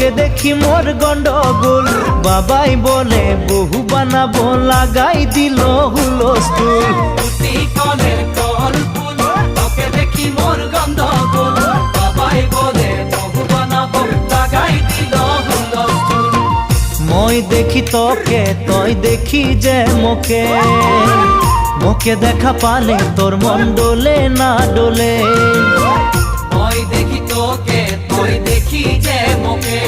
তোকে দেখি মোর গন্ডগোল। বাবাই বলে বহু বানাবো, লাগাই দিল হুলস্থুল। তোকে দেখি মোর গন্ডগোল, বাবাই বলে বহু বানাবো, লাগাই দিল হুলস্থুল। মই দেখি তোকে, তই দেখি যে মোকে, মোকে দেখা পালে তোর মন ডোলে না ডোলে। মই দেখি তোকে, তুই দেখি যে মোকে,